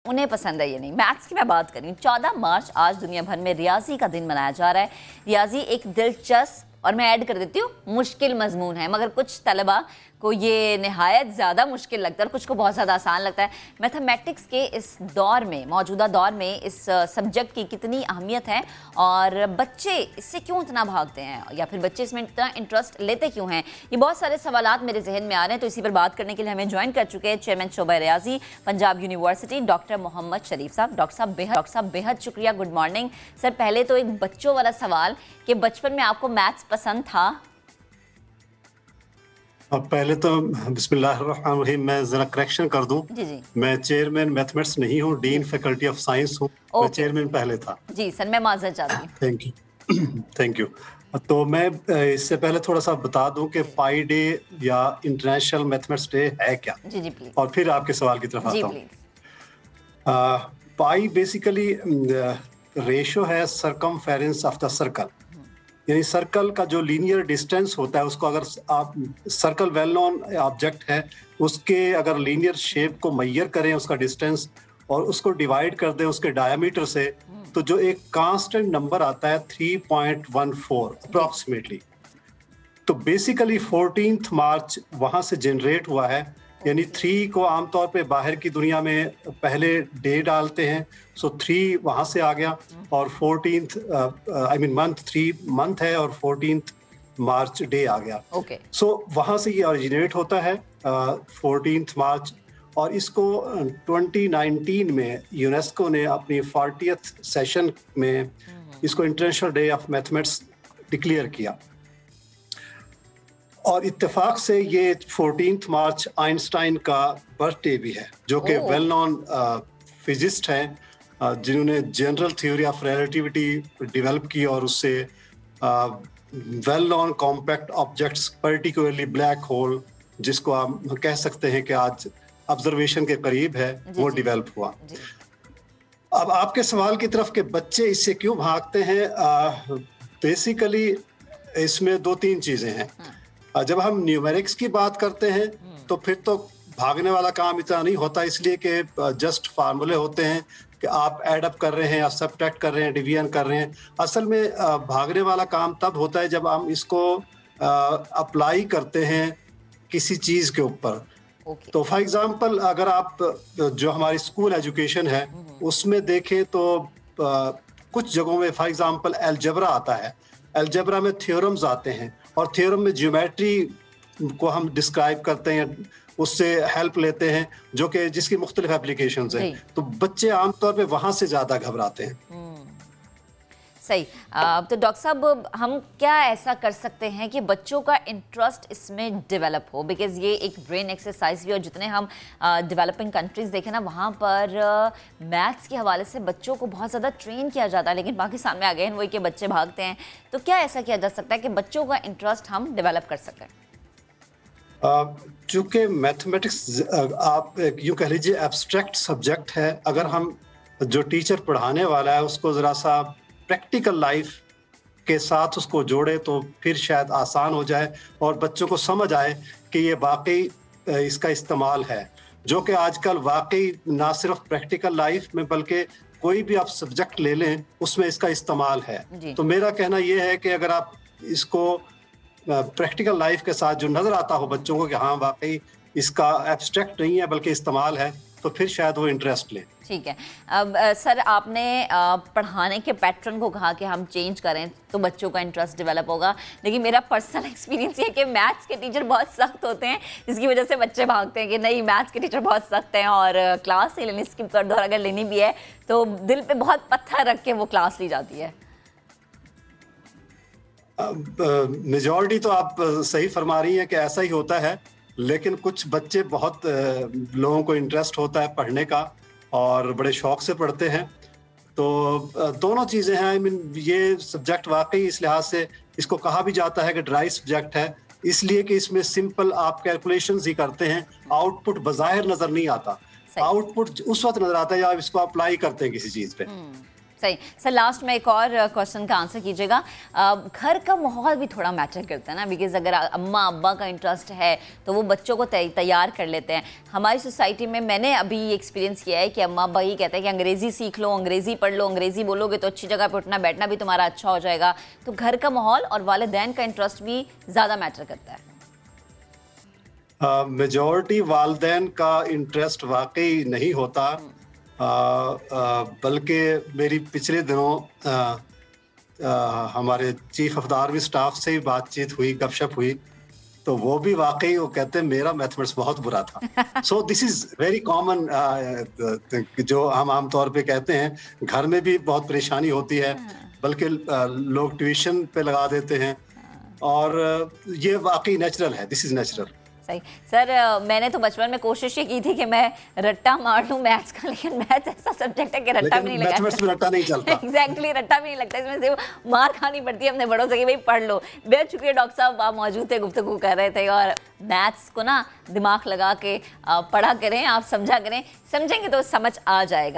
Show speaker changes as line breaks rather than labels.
उन्हें पसंद है ये नहीं। मैथ्स की मैं बात करूँ, 14 मार्च आज दुनिया भर में रियाजी का दिन मनाया जा रहा है। रियाजी एक दिलचस्प और मैं ऐड कर देती हूँ मुश्किल मजमून है, मगर कुछ तलबा को ये निहायत ज़्यादा मुश्किल लगता है और कुछ को बहुत ज़्यादा आसान लगता है। मैथमेटिक्स के इस दौर में, मौजूदा दौर में इस सब्जेक्ट की कितनी अहमियत है और बच्चे इससे क्यों इतना भागते हैं या फिर बच्चे इसमें इतना इंटरेस्ट लेते क्यों हैं, ये बहुत सारे सवालात मेरे जहन में आ रहे हैं। तो इसी पर बात करने के लिए हमें ज्वाइन कर चुके हैं चेयरमैन शोबा रियाजी पंजाब यूनिवर्सिटी डॉक्टर मोहम्मद शरीफ साहब। डॉक्टर साहब बेहद शुक्रिया, गुड मॉर्निंग सर। पहले तो एक बच्चों वाला सवाल कि बचपन में आपको मैथ्स पसंद था?
अब पहले तो बिस्मिल्लाहिर्रहमानिर्रहीम, मैं जरा करेक्शन कर दूं।
जी जी,
मैं चेयरमैन मैथमेटिक्स नहीं हूं, डीन फैकल्टी ऑफ साइंस हूं। मैं चेयरमैन पहले था।
जी सर, मैं माजरत चाहती हूँ।
Thank you thank you. तो मैं इससे पहले थोड़ा सा बता दूं कि पाई डे या इंटरनेशनल मैथमेटिक्स डे है क्या।
जी जी प्लीज।
और फिर आपके सवाल की तरफ आता हूँ। पाई बेसिकली रेशो है सरकमफेरेंस ऑफ द सर्कल, यानी सर्कल का जो लीनियर डिस्टेंस होता है उसको, अगर आप सर्कल वेल नोन ऑब्जेक्ट है, उसके अगर लीनियर शेप को मेजर करें उसका डिस्टेंस और उसको डिवाइड कर दें उसके डायमीटर से, तो जो एक कांस्टेंट नंबर आता है 3.14 अप्रॉक्सीमेटली। तो बेसिकली 14 मार्च वहां से जनरेट हुआ है, यानी 3 को आमतौर पे बाहर की दुनिया में पहले डे डालते हैं, सो 3 वहां से आ गया और 14th मंथ 3 मंथ है और 14th मार्च डे आ गया। सो वहां से ये ओरिजिनेट होता है 14th मार्च, और इसको 2019 में यूनेस्को ने अपनी 40th सेशन में इसको international day of mathematics declare किया। और इत्तेफाक से ये 14th मार्च आइंस्टाइन का बर्थडे भी है, जो कि वेल नोन फिजिस्ट हैं जिन्होंने general theory of relativity develop की और उससे well known compact objects, particularly black hole, जिसको आप कह सकते हैं कि आज ऑब्जर्वेशन के करीब है, वो डेवलप हुआ। अब आपके सवाल की तरफ कि बच्चे इससे क्यों भागते हैं, बेसिकली इसमें 2-3 चीजें हैं। जब हम न्यूमेरिक्स की बात करते हैं तो फिर तो भागने वाला काम इतना नहीं होता, इसलिए कि जस्ट फार्मूले होते हैं कि आप ऐड अप कर रहे हैं, आप सब्ट्रैक्ट कर रहे हैं, डिवीजन कर रहे हैं। असल में भागने वाला काम तब होता है जब हम इसको अप्लाई करते हैं किसी चीज के ऊपर। तो फॉर एग्जांपल अगर आप जो हमारी स्कूल एजुकेशन है उसमें देखें तो कुछ जगहों में फॉर एग्जांपल अलजेब्रा आता है, अलजेब्रा में थ्योरम्स आते हैं और थ्योरम में ज्योमेट्री को हम डिस्क्राइब करते हैं, उससे हेल्प लेते हैं, जो कि जिसकी मुख्तलिफ एप्लीकेशंस हैं। तो बच्चे आमतौर पे वहां से ज्यादा घबराते हैं।
सही। तो डॉक्टर साहब, हम क्या ऐसा कर सकते हैं कि बच्चों का इंटरेस्ट इसमें डेवलप हो, बिकॉज ये एक ब्रेन एक्सरसाइज भी, और जितने हम डेवलपिंग कंट्रीज देखें ना, वहाँ पर मैथ्स के हवाले से बच्चों को बहुत ज़्यादा ट्रेन किया जाता है, लेकिन पाकिस्तान में आ गए वही के बच्चे भागते हैं। तो क्या ऐसा किया जा सकता है कि बच्चों का इंटरेस्ट हम डेवलप कर सकें?
चूँकि मैथमेटिक्स आप यूँ कह लीजिए एब्स्ट्रैक्ट सब्जेक्ट है, अगर हम जो टीचर पढ़ाने वाला है उसको ज़रा सा प्रैक्टिकल लाइफ के साथ उसको जोड़े तो फिर शायद आसान हो जाए और बच्चों को समझ आए कि ये वाकई इसका इस्तेमाल है, जो कि आजकल वाकई ना सिर्फ प्रैक्टिकल लाइफ में बल्कि कोई भी आप सब्जेक्ट ले लें उसमें इसका इस्तेमाल है। तो मेरा कहना यह है कि अगर आप इसको प्रैक्टिकल लाइफ के साथ जो नज़र आता हो बच्चों को कि हाँ वाकई इसका एब्स्ट्रैक्ट नहीं है बल्कि इस्तेमाल है, तो फिर शायद वो इंटरेस्ट लें।
ठीक है। अब सर, आपने पढ़ाने के पैटर्न को कहा कि हम चेंज करें तो बच्चों का इंटरेस्ट डेवलप होगा, लेकिन मेरा पर्सनल एक्सपीरियंस ये है कि मैथ्स के टीचर बहुत सख्त होते हैं, जिसकी वजह से बच्चे भागते हैं कि नहीं मैथ्स के टीचर बहुत सख्त हैं और क्लास से लेनी स्किप कर दो, और अगर लेनी भी है तो दिल पे बहुत पत्थर रख के वो क्लास ली जाती है।
मेजॉरिटी तो आप सही फरमा रही हैं कि ऐसा ही होता है, लेकिन कुछ बच्चे बहुत लोगों को इंटरेस्ट होता है पढ़ने का और बड़े शौक से पढ़ते हैं। तो दोनों चीज़ें हैं। आई मीन ये सब्जेक्ट वाकई इस लिहाज से इसको कहा भी जाता है कि ड्राई सब्जेक्ट है, इसलिए कि इसमें सिंपल आप कैलकुलेशंस ही करते हैं, आउटपुट बज़ाहिर नज़र नहीं आता। आउटपुट उस वक्त नज़र आता है जब इसको अप्लाई करते हैं किसी चीज़ पे।
सही सर, लास्ट में एक और क्वेश्चन का आंसर कीजिएगा। घर का माहौल भी थोड़ा मैटर करता है ना, बिकॉज अगर अम्मा अब्बा का इंटरेस्ट है तो वो बच्चों को तैयार कर लेते हैं। हमारी सोसाइटी में मैंने अभी एक्सपीरियंस किया है कि अम्मा अब्बा ही कहते हैं कि अंग्रेज़ी सीख लो, अंग्रेज़ी पढ़ लो, अंग्रेज़ी बोलोगे तो अच्छी जगह पर उठना बैठना भी तुम्हारा अच्छा हो जाएगा। तो घर का माहौल और वालिदैन का इंटरेस्ट भी ज़्यादा मैटर करता है।
मेजॉरिटी वालिदैन का इंटरेस्ट वाकई नहीं होता, बल्कि मेरी पिछले दिनों हमारे chief of the army staff से ही बातचीत हुई, गपशप हुई, तो वो भी वाकई वो कहते हैं मेरा मैथमेटिक्स बहुत बुरा था। So this is very common, जो हम आमतौर पे कहते हैं, घर में भी बहुत परेशानी होती है, बल्कि लोग ट्यूशन पे लगा देते हैं, और ये वाकई नेचुरल है, दिस इज नेचुरल।
सही सर, मैंने तो बचपन में कोशिश ये की थी कि मैं रट्टा मार लूं मैथ्स का, लेकिन मैथ्स ऐसा सब्जेक्ट है कि रट्टा भी नहीं लगता।
मैथमेटिक्स में रट्टा नहीं चलता।
एग्जैक्टली, रट्टा भी नहीं लगता, इसमें से मार खानी पड़ती है अपने बड़ों से कि भाई पढ़ लो। बेहद शुक्रिया डॉक्टर साहब, आप मौजूद थे, गुफ्तगू कर रहे थे, और मैथ्स को ना दिमाग लगा के पढ़ा करें, आप समझा करें, समझेंगे तो समझ आ जाएगा।